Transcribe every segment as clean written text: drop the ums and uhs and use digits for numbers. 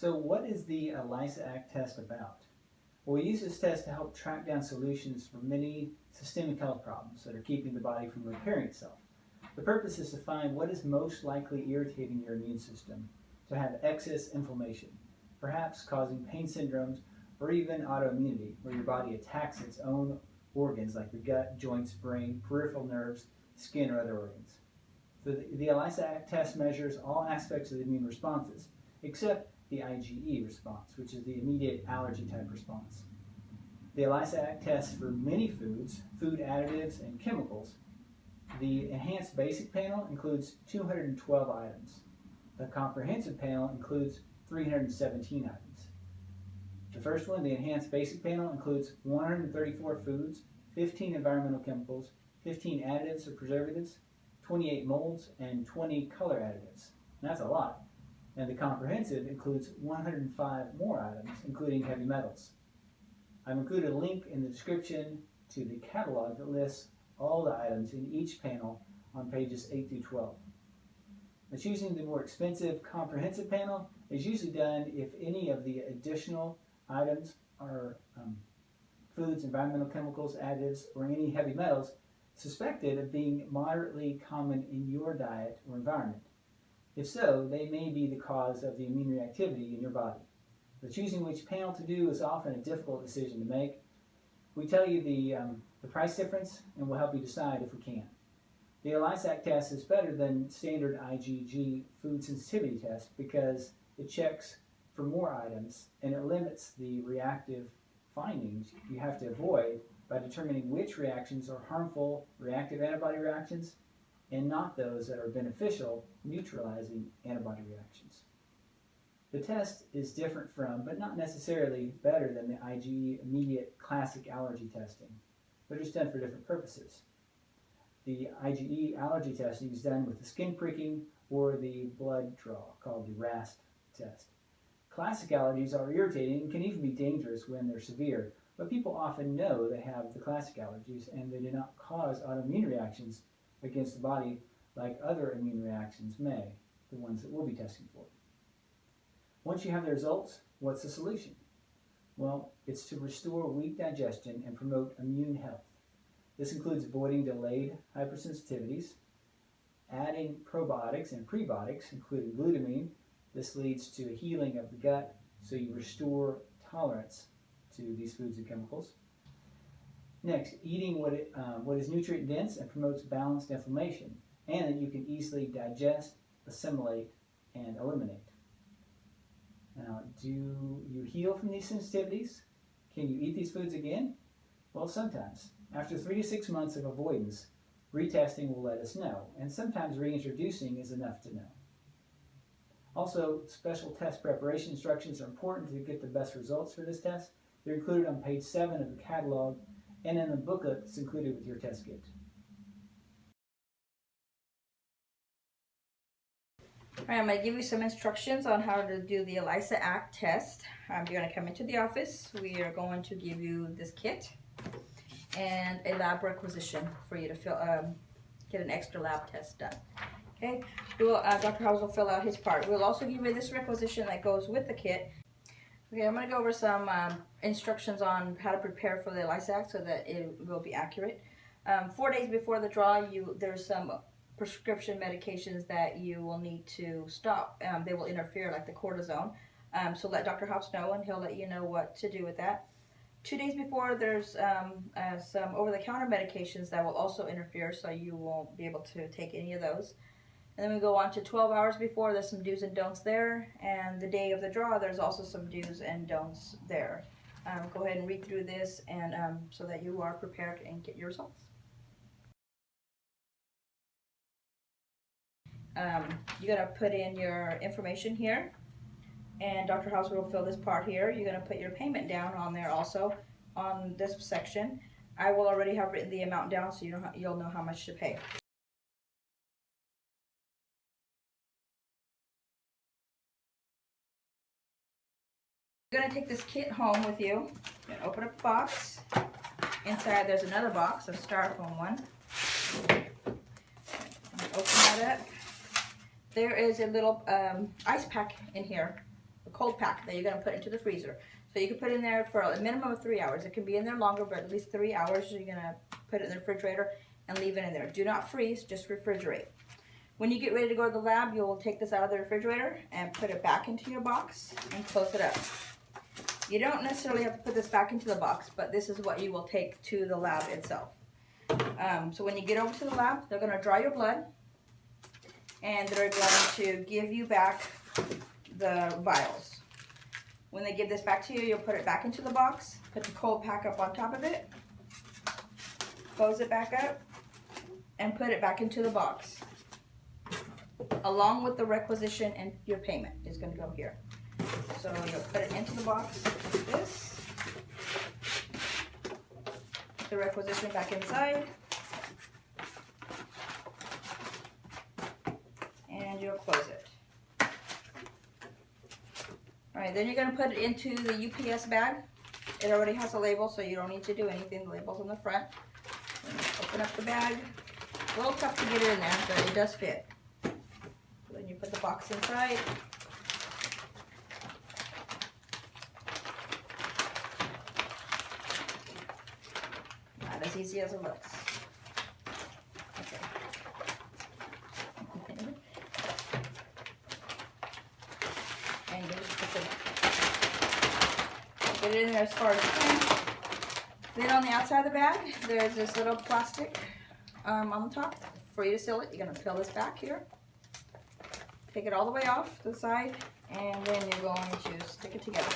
So what is the ELISA Act test about? Well, we use this test to help track down solutions for many systemic health problems that are keeping the body from repairing itself. The purpose is to find what is most likely irritating your immune system to have excess inflammation, perhaps causing pain syndromes or even autoimmunity, where your body attacks its own organs like your gut, joints, brain, peripheral nerves, skin, or other organs. So the ELISA Act test measures all aspects of the immune responses, except the IgE response, which is the immediate allergy type response. The ELISA Act tests for many foods, food additives, and chemicals. The enhanced basic panel includes 212 items. The comprehensive panel includes 317 items. The first one, the enhanced basic panel, includes 134 foods, 15 environmental chemicals, 15 additives or preservatives, 28 molds, and 20 color additives. And that's a lot. And the comprehensive includes 105 more items, including heavy metals. I've included a link in the description to the catalog that lists all the items in each panel on pages 8 through 12. Now, choosing the more expensive comprehensive panel is usually done if any of the additional items are foods, environmental chemicals, additives, or any heavy metals suspected of being moderately common in your diet or environment. If so, they may be the cause of the immune reactivity in your body. But choosing which panel to do is often a difficult decision to make. We tell you the price difference, and we'll help you decide if we can. The ELISA Act test is better than standard IgG food sensitivity test because it checks for more items and it limits the reactive findings you have to avoid by determining which reactions are harmful reactive antibody reactions and not those that are beneficial neutralizing antibody reactions. The test is different from, but not necessarily better than, the IgE immediate classic allergy testing. They're just done for different purposes. The IgE allergy testing is done with the skin pricking or the blood draw, called the RAST test. Classic allergies are irritating and can even be dangerous when they're severe, but people often know they have the classic allergies and they do not cause autoimmune reactions against the body like other immune reactions may, the ones that we'll be testing for. Once you have the results, what's the solution? Well, it's to restore weak digestion and promote immune health. This includes avoiding delayed hypersensitivities, adding probiotics and prebiotics, including glutamine. This leads to a healing of the gut, so you restore tolerance to these foods and chemicals. Next, eating what is nutrient dense and promotes balanced inflammation, and that you can easily digest, assimilate, and eliminate. Now, do you heal from these sensitivities? Can you eat these foods again? Well, sometimes. After 3 to 6 months of avoidance, retesting will let us know, and sometimes reintroducing is enough to know. Also, special test preparation instructions are important to get the best results for this test. They're included on page 7 of the catalog and in the booklet that's included with your test kit. All right, I'm going to give you some instructions on how to do the ELISA Act test. You're going to come into the office. We are going to give you this kit and a lab requisition for you to get an extra lab test done. Okay, Dr. House will fill out his part. We'll also give you this requisition that goes with the kit. Okay, I'm going to go over some instructions on how to prepare for the ELISA Act so that it will be accurate. 4 days before the draw, there's some prescription medications that you will need to stop. They will interfere, like the cortisone. So let Dr. House know and he'll let you know what to do with that. 2 days before, there's some over-the-counter medications that will also interfere, so you won't be able to take any of those. And then we go on to 12 hours before, there's some do's and don'ts there. And the day of the draw, there's also some do's and don'ts there. Go ahead and read through this and so that you are prepared and get your results. You're going to put in your information here. And Dr. House will fill this part here. You're going to put your payment down on there also, on this section. I will already have written the amount down so you'll know how much to pay. You're going to take this kit home with you. You're going to open up the box. Inside there's another box, a styrofoam one. Open that up. There is a little ice pack in here. cold pack that you're going to put into the freezer. So you can put it in there for a minimum of 3 hours. It can be in there longer, but at least 3 hours. You're going to put it in the refrigerator and leave it in there. Do not freeze, just refrigerate. When you get ready to go to the lab, you'll take this out of the refrigerator and put it back into your box and close it up. You don't necessarily have to put this back into the box, but this is what you will take to the lab itself. So when you get over to the lab, they're going to draw your blood, and they're going to give you back the vials. When they give this back to you, you'll put it back into the box, put the cold pack up on top of it, close it back up, and put it back into the box. Along with the requisition and your payment is going to go here. So you'll put it into the box like this. Put the requisition back inside. And you'll close it. Alright, then you're going to put it into the UPS bag. It already has a label, so you don't need to do anything. The label's on the front. Open up the bag. A little tough to get it in there, but it does fit. Then you put the box inside. Not as easy as it looks. Okay. And you just get it in there as far as you can. Then on the outside of the bag, there's this little plastic on the top for you to seal it. You're going to peel this back here. Take it all the way off to the side, and then you're going to stick it together.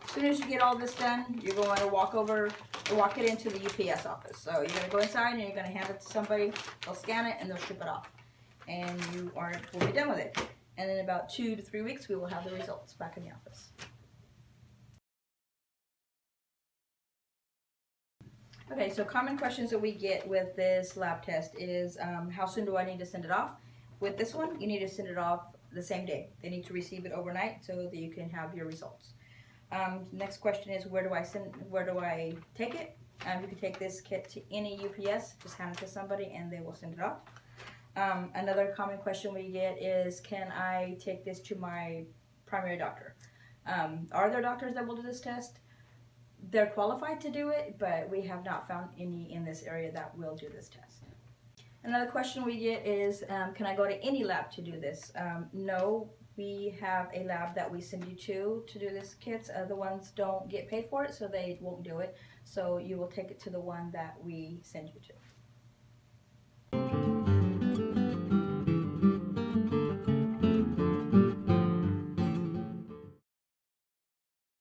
As soon as you get all this done, you're going to walk it into the UPS office. So you're going to go inside and you're going to hand it to somebody. They'll scan it and they'll ship it off. And you will be done with it. And in about 2 to 3 weeks, we will have the results back in the office. Okay, so common questions that we get with this lab test is how soon do I need to send it off? With this one, you need to send it off the same day. They need to receive it overnight so that you can have your results. Next question is where do I take it? You can take this kit to any UPS, just hand it to somebody and they will send it off. Another common question we get is, can I take this to my primary doctor? Are there doctors that will do this test? They're qualified to do it, but we have not found any in this area that will do this test. Another question we get is, can I go to any lab to do this? No, we have a lab that we send you to do this kits. Other ones don't get paid for it, so they won't do it. So you will take it to the one that we send you to.